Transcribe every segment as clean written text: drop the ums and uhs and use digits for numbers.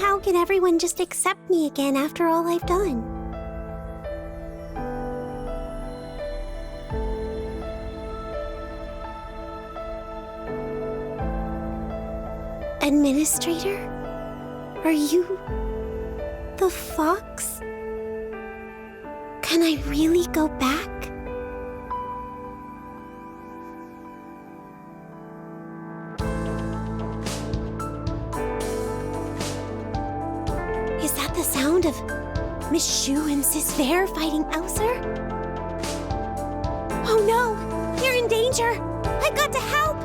how can everyone just accept me again after all I've done? Administrator? Are you the fox? Can I really go back? Is that the sound of Miss Shu and Sis Vare fighting AUSAR? Oh no! You're in danger! I've got to help!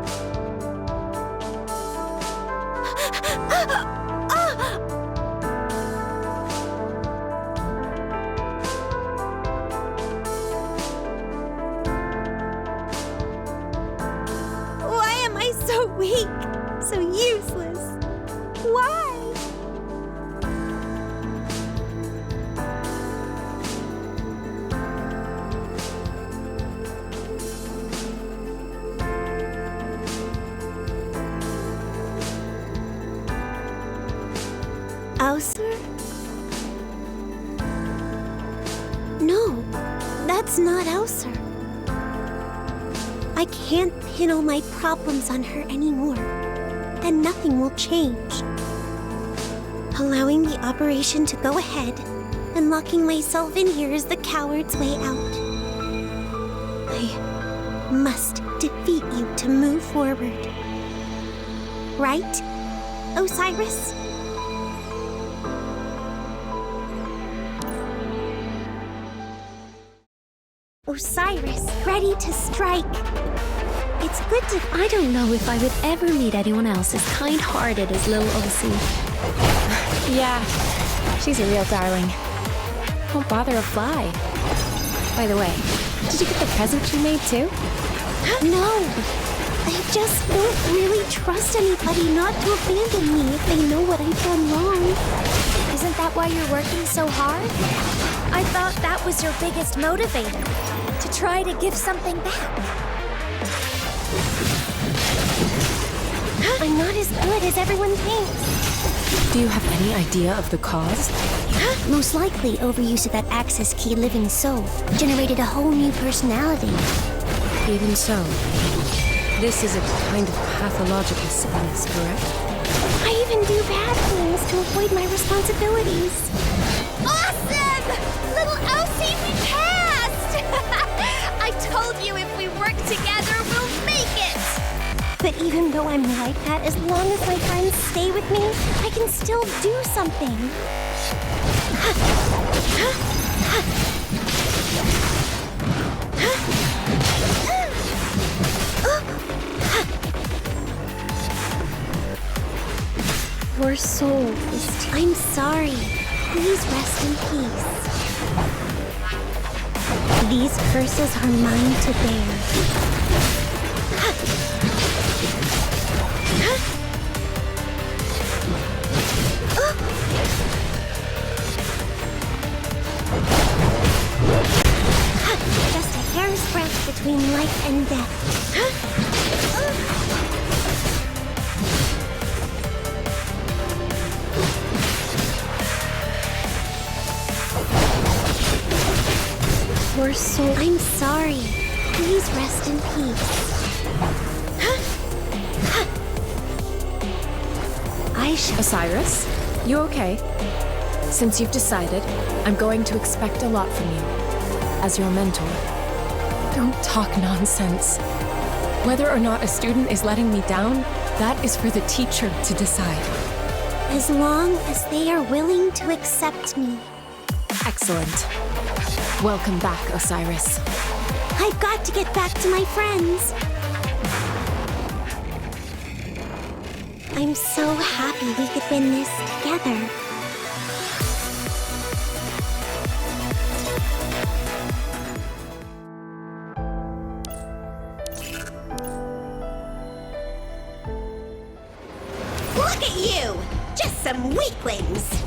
Why am I so weak? So useless? Why? AUSAR? No, that's not AUSAR. I can't pin all my problems on her anymore. Then nothing will change. Allowing the operation to go ahead and locking myself in here is the coward's way out. I must defeat you to move forward. Right, OSIRIS? OSIRIS, ready to strike. It's good to... I don't know if I would ever meet anyone else as kind-hearted as little OC. Yeah, she's a real darling. Won't bother a fly. By the way, did you get the present she made too? No! I just don't really trust anybody not to abandon me if they know what I've done wrong. Isn't that why you're working so hard? I thought that was your biggest motivator, to try to give something back. I'm not as good as everyone thinks. Do you have any idea of the cause? Most likely, overuse of that access key living soul generated a whole new personality. Even so, this is a kind of pathological sickness, correct? I even do bad things to avoid my responsibilities. Awesome! Little OC, we passed! I told you if we work together, we'll make it! But even though I'm like that, as long as my friends stay with me, I can still do something. Your soul is... I'm sorry. Please rest in peace. These curses are mine to bear. Just a hair's breadth between life and death. Poor soul. I'm sorry. Please rest in peace. I shall... OSIRIS, you okay? Since you've decided, I'm going to expect a lot from you. As your mentor. Don't talk nonsense. Whether or not a student is letting me down, that is for the teacher to decide. As long as they are willing to accept me. Excellent. Welcome back, OSIRIS. I've got to get back to my friends. I'm so happy we could win this together. Look at you! Just some weaklings!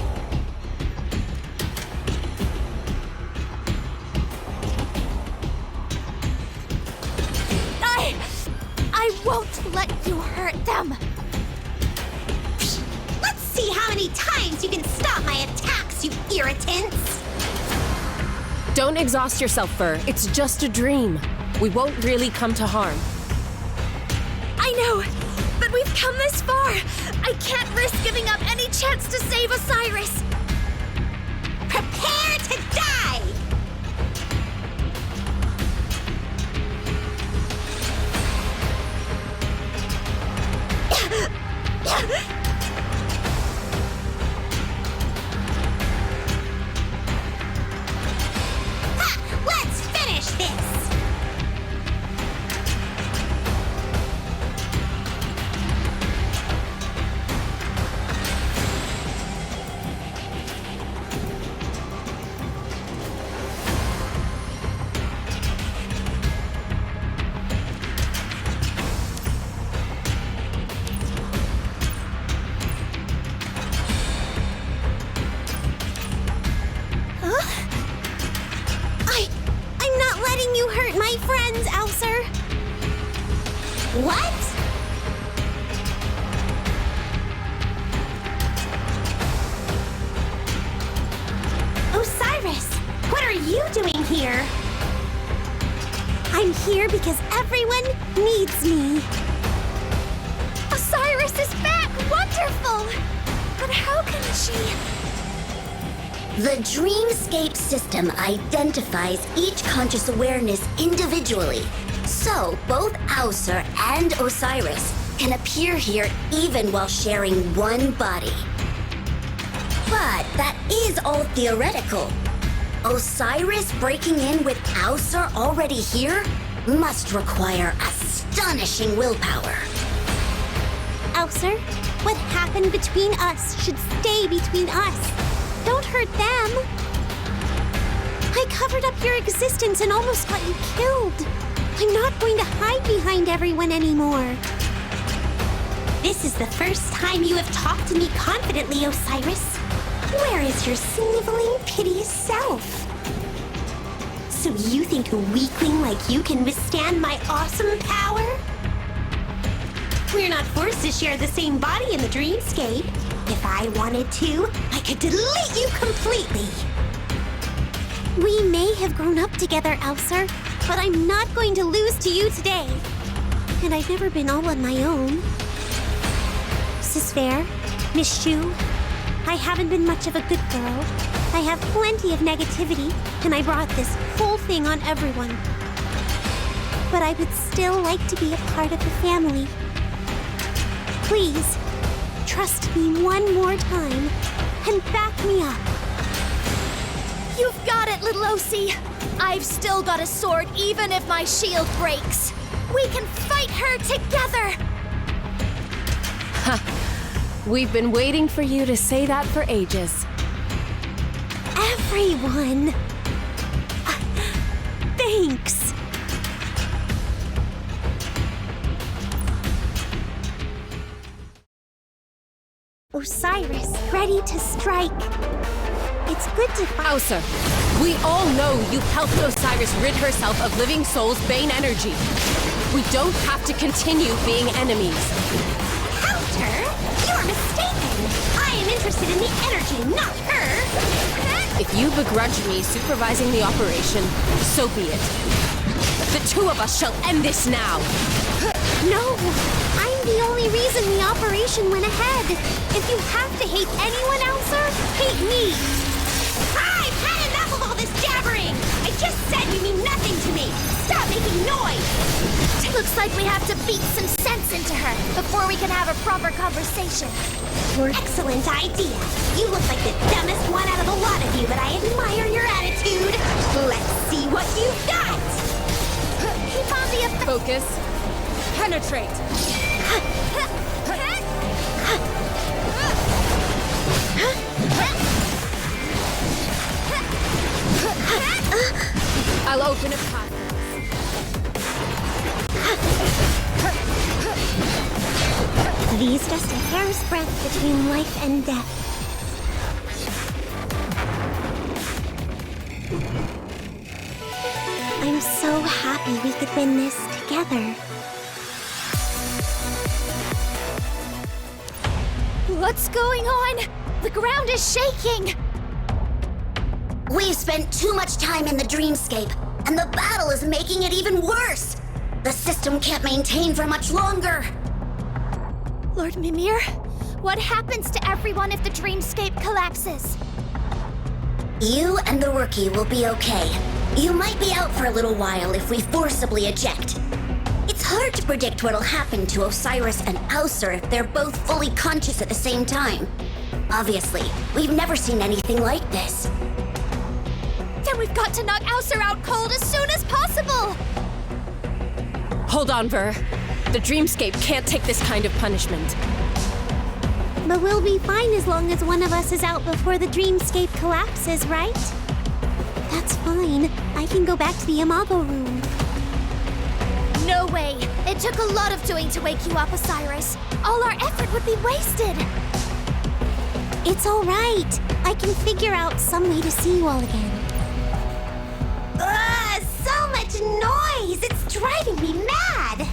I won't let you hurt them! Let's see how many times you can stop my attacks, you irritants! Don't exhaust yourself, Fur. It's just a dream. We won't really come to harm. I know, but we've come this far. I can't risk giving up any chance to save OSIRIS. Prepare to die! Ha! Let's finish this! I'm not letting you hurt my friends, AUSAR. What? OSIRIS, what are you doing here? I'm here because everyone needs me. OSIRIS is back! Wonderful! But how can she... The Dreamscape system identifies each conscious awareness individually. So, both AUSAR and OSIRIS can appear here even while sharing one body. But that is all theoretical. OSIRIS breaking in with AUSAR already here must require astonishing willpower. AUSAR, what happened between us should stay between us. Don't hurt them. I covered up your existence and almost got you killed. I'm not going to hide behind everyone anymore. This is the first time you have talked to me confidently, OSIRIS. Where is your sniveling, piteous self? So you think a weakling like you can withstand my awesome power? We're not forced to share the same body in the dreamscape. If I wanted to, I could delete you completely. We may have grown up together, AUSAR, but I'm not going to lose to you today. And I've never been all on my own. Is this fair, Miss Shu? I haven't been much of a good girl. I have plenty of negativity, and I brought this whole thing on everyone. But I would still like to be a part of the family. Please, trust me one more time, and back me up. You've got it, little OC. I've still got a sword even if my shield breaks. We can fight her together! We've been waiting for you to say that for ages. Everyone! Thanks! OSIRIS, ready to strike. It's good to find... AUSAR, we all know you helped OSIRIS rid herself of Living Soul's Bane energy. We don't have to continue being enemies. Counter? You're mistaken! I am interested in the energy, not her! If you begrudge me supervising the operation, so be it. The two of us shall end this now! No! I'm the only reason the operation went ahead. If you have to hate anyone else, sir, hate me! I've had enough of all this jabbering! I just said you mean nothing to me! Stop making noise! Looks like we have to beat some sense into her before we can have a proper conversation. Excellent idea! You look like the dumbest one out of the lot of you, but I admire your attitude! Let's see what you've got! Keep on the effect. Focus. Penetrate. I'll open a path. These just a hair's breadth between life and death. I'm so happy we could win this together. What's going on? The ground is shaking! We've spent too much time in the dreamscape, and the battle is making it even worse! The system can't maintain for much longer! Lord Mimir, what happens to everyone if the dreamscape collapses? You and the rookie will be okay. You might be out for a little while if we forcibly eject. It's hard to predict what'll happen to Osiris and AUSAR if they're both fully conscious at the same time. Obviously, we've never seen anything like this. Then we've got to knock AUSAR out cold as soon as possible! Hold on, Ver. The dreamscape can't take this kind of punishment. But we'll be fine as long as one of us is out before the dreamscape collapses, right? That's fine. I can go back to the Imago room. No way! It took a lot of doing to wake you up, Osiris. All our effort would be wasted! It's all right. I can figure out some way to see you all again. Ugh, so much noise! It's driving me mad!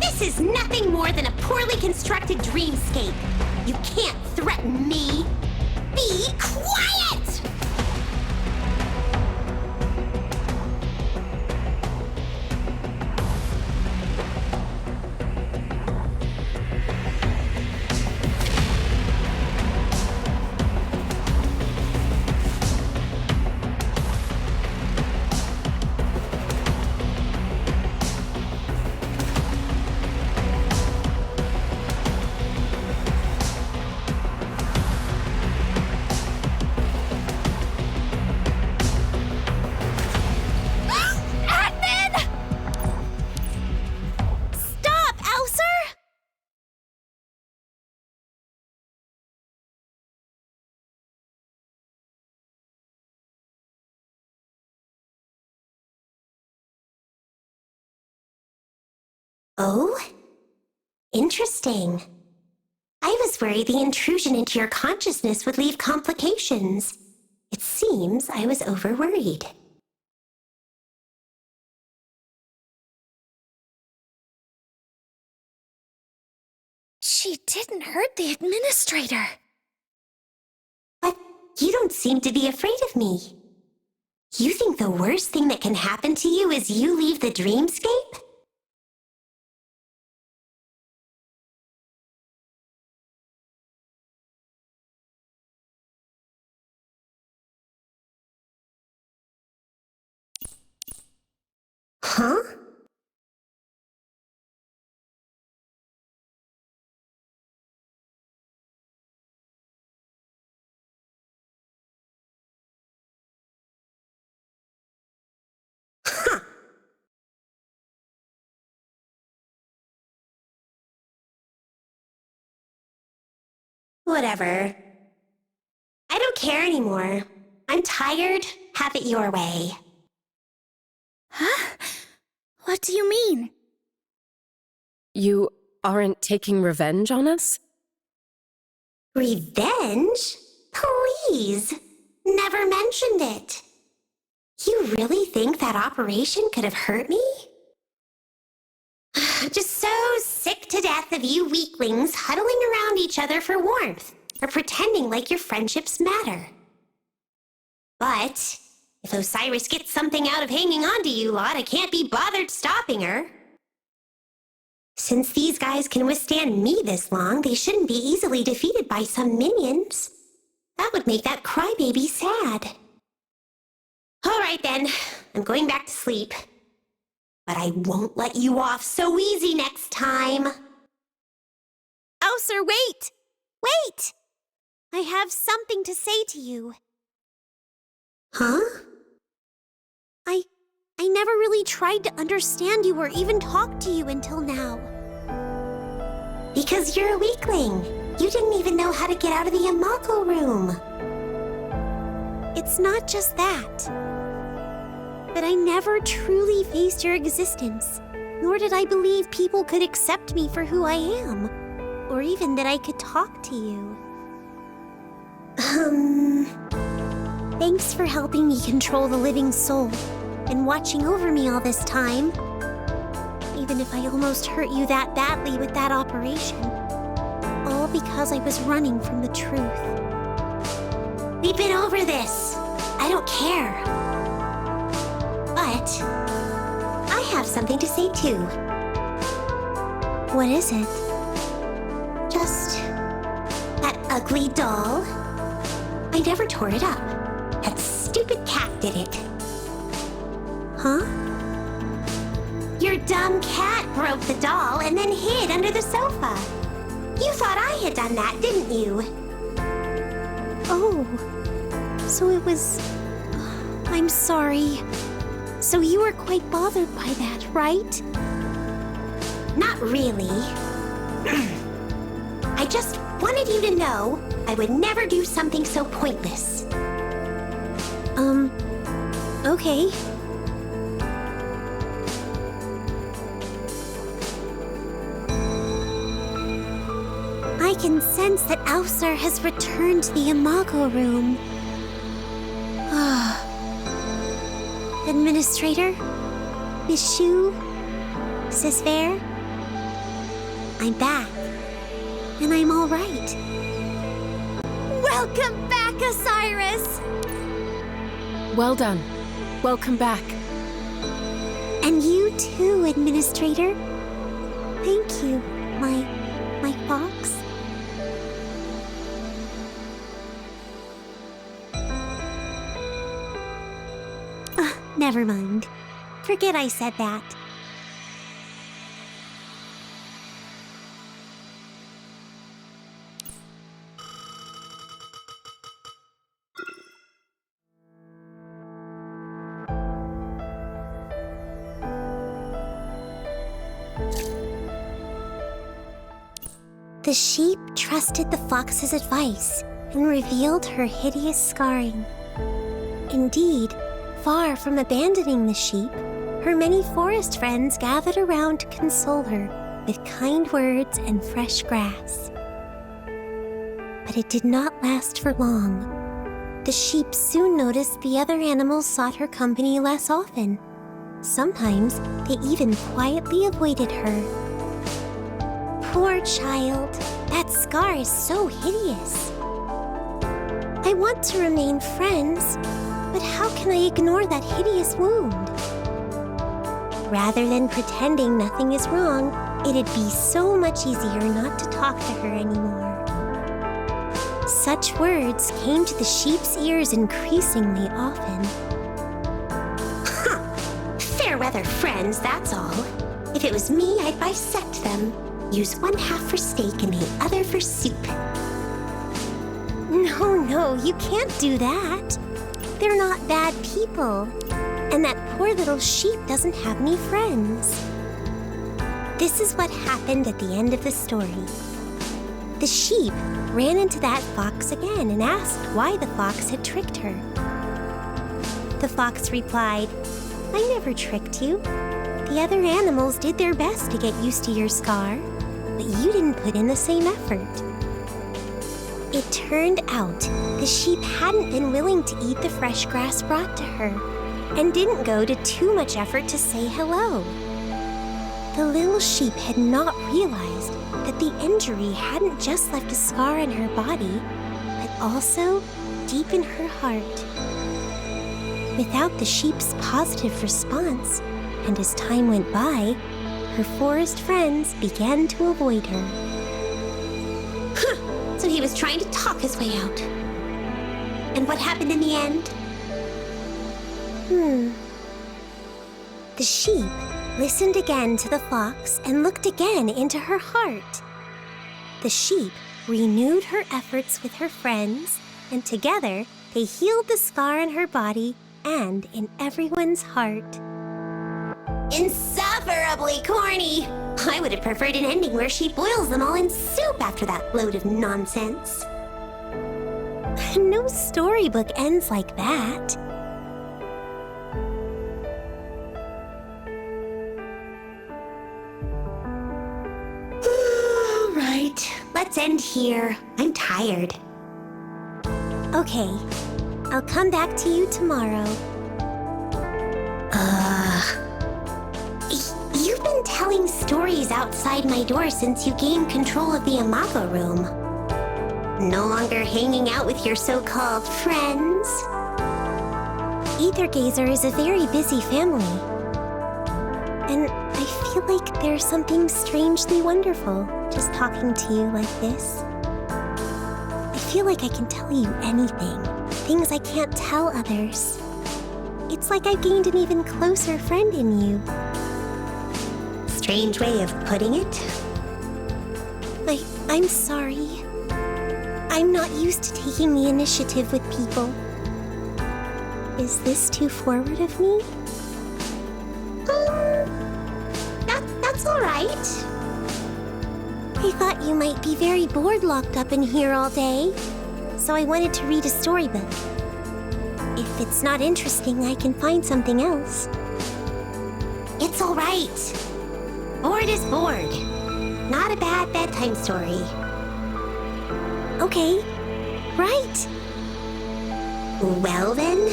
This is nothing more than a poorly constructed dreamscape. You can't threaten me. Be quiet! Oh? Interesting. I was worried the intrusion into your consciousness would leave complications. It seems I was overworried. She didn't hurt the administrator. But you don't seem to be afraid of me. You think the worst thing that can happen to you is you leave the dreamscape? Huh? Huh. Whatever. I don't care anymore. I'm tired. Have it your way. Huh? What do you mean? You aren't taking revenge on us? Revenge? Please! Never mentioned it. You really think that operation could have hurt me? Just so sick to death of you weaklings huddling around each other for warmth, or pretending like your friendships matter. But if Osiris gets something out of hanging on to you lot, I can't be bothered stopping her. Since these guys can withstand me this long, they shouldn't be easily defeated by some minions. That would make that crybaby sad. All right then, I'm going back to sleep. But I won't let you off so easy next time. AUSAR, wait! Wait! I have something to say to you. Huh? I never really tried to understand you or even talk to you until now. Because you're a weakling. You didn't even know how to get out of the Imago room. It's not just that. But I never truly faced your existence, nor did I believe people could accept me for who I am, or even that I could talk to you. Um... Thanks for helping me control the living soul. and watching over me all this time. Even if I almost hurt you that badly with that operation. All because I was running from the truth. We've been over this. I don't care. But I have something to say too. What is it? Just that ugly doll. I never tore it up. That stupid cat did it. Huh? Your dumb cat broke the doll and then hid under the sofa. You thought I had done that, didn't you? Oh. So it was... I'm sorry. So you were quite bothered by that, right? Not really. I just wanted you to know I would never do something so pointless. Okay. I can sense that AUSAR has returned to the Imago room. Administrator? Miss Shu? Sis Fair? I'm back. And I'm all right. Welcome back, Osiris! Well done. Welcome back. And you too, Administrator. Thank you, my fox. Never mind. Forget I said that. The sheep trusted the fox's advice and revealed her hideous scarring. Indeed, far from abandoning the sheep, her many forest friends gathered around to console her with kind words and fresh grass. But it did not last for long. The sheep soon noticed the other animals sought her company less often. Sometimes they even quietly avoided her. Poor child, that scar is so hideous. I want to remain friends, but how can I ignore that hideous wound? Rather than pretending nothing is wrong, it'd be so much easier not to talk to her anymore. Such words came to the sheep's ears increasingly often. Fair weather friends, that's all. If it was me, I'd bisect them. Use one half for steak and the other for soup. No, you can't do that. They're not bad people. And that poor little sheep doesn't have any friends. This is what happened at the end of the story. The sheep ran into that fox again and asked why the fox had tricked her. The fox replied, "I never tricked you. The other animals did their best to get used to your scar, but you didn't put in the same effort." It turned out the sheep hadn't been willing to eat the fresh grass brought to her and didn't go to too much effort to say hello. The little sheep had not realized that the injury hadn't just left a scar on her body, but also deep in her heart. Without the sheep's positive response, and as time went by, her forest friends began to avoid her. So he was trying to talk his way out. And what happened in the end? The sheep listened again to the fox and looked again into her heart. The sheep renewed her efforts with her friends, and together they healed the scar in her body and in everyone's heart. Insufferably corny! I would have preferred an ending where she boils them all in soup after that load of nonsense. No storybook ends like that. All right, let's end here. I'm tired. Okay, I'll come back to you tomorrow. You've been telling stories outside my door since you gained control of the Imago room. No longer hanging out with your so-called friends. Aether Gazer is a very busy family. And I feel like there's something strangely wonderful just talking to you like this. I feel like I can tell you anything, things I can't tell others. It's like I've gained an even closer friend in you. Strange way of putting it. I'm sorry. I'm not used to taking the initiative with people. Is this too forward of me? That's all right. I thought you might be very bored locked up in here all day, so I wanted to read a storybook. If it's not interesting, I can find something else. It's all right. Bored is bored. Not a bad bedtime story. Okay, right. Well then,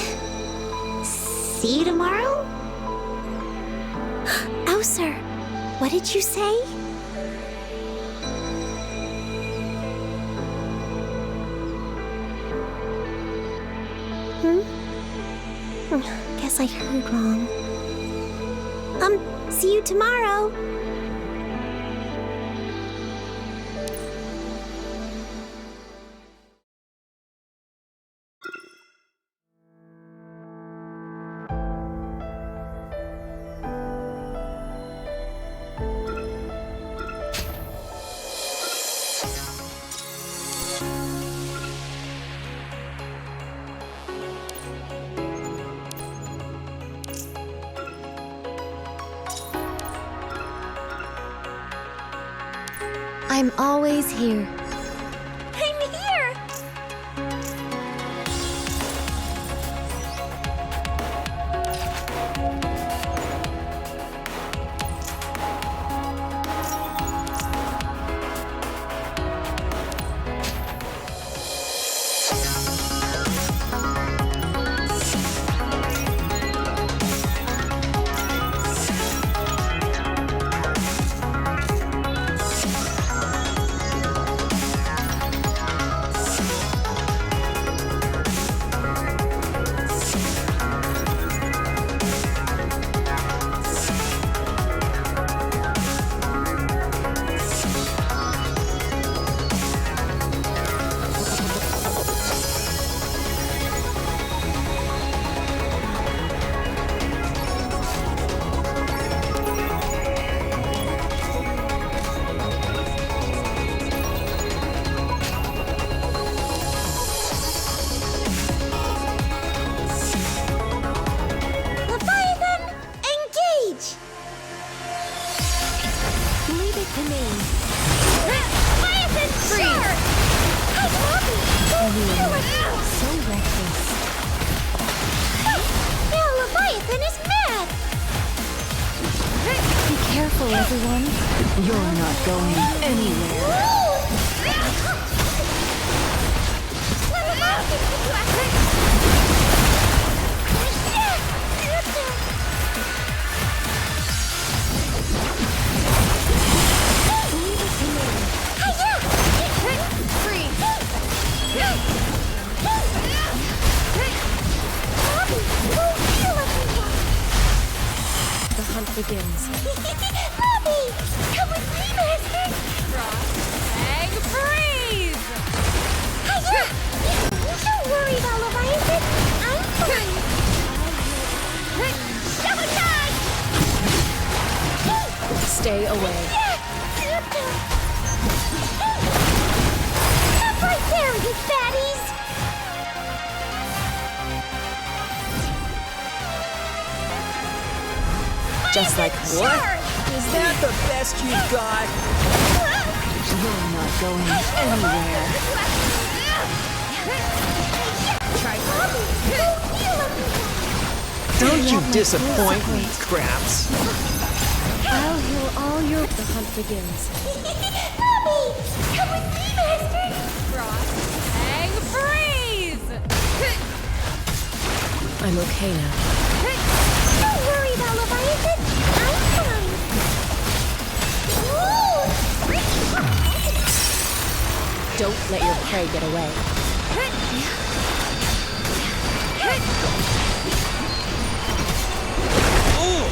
see you tomorrow? AUSAR, what did you say? Guess I heard wrong. See you tomorrow. I'm always here. I'm here! Careful, everyone. You're not going anywhere. The hunt begins. Bobby! Come with me, Master! Frostang freeze! Hiya! Don't worry about Leviathan. I'm fine. Sabotage! Stay away. Stop right there, you fatties! Just like what? Is that the best you've got? You're not going anywhere. Don't you disappoint me, Craps. I'll heal all your... The hunt begins. Bobby! Come with me, Master! Frostang freeze! I'm okay now. Don't worry Don't let your prey get away. Ooh,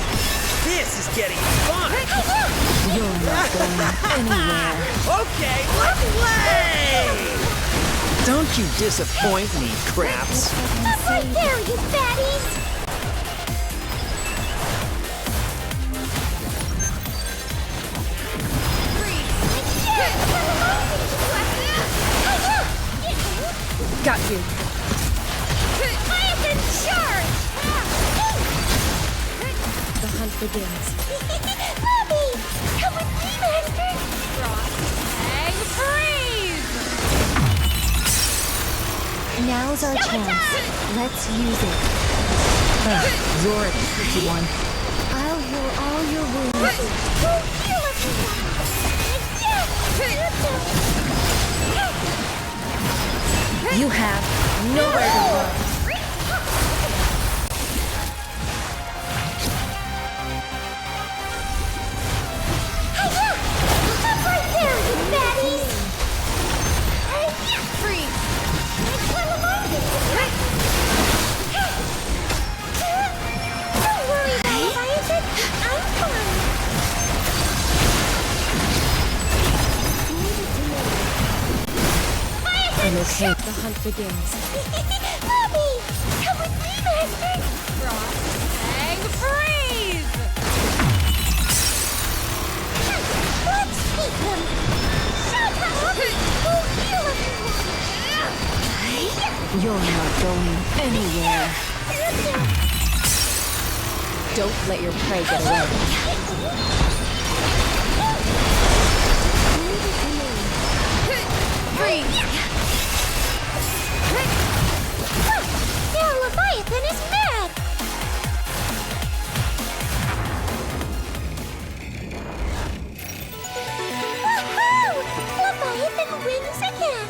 this is getting fun. You're not going anywhere. Okay, let's play! Don't you disappoint me, Craps. Up right there, you fatties! Got you. I am in charge! The hunt begins. Bobby! Come with me, Master! Frostbang freeze! Now's our chance. Let's use it. You're a tricky one. I'll heal all your wounds. You have nowhere to run. Stop right there, you fatties! Freeze! Don't worry, Leviathan. I'm fine. I'm okay. The hunt begins. Bobby! Come with me, Master! Frostbang freeze! Let's beat him! Shut up! Oh, heal everyone! You're not going anywhere. Don't let your prey get away. Freeze! Now Leviathan is mad! Woohoo! Leviathan wins again!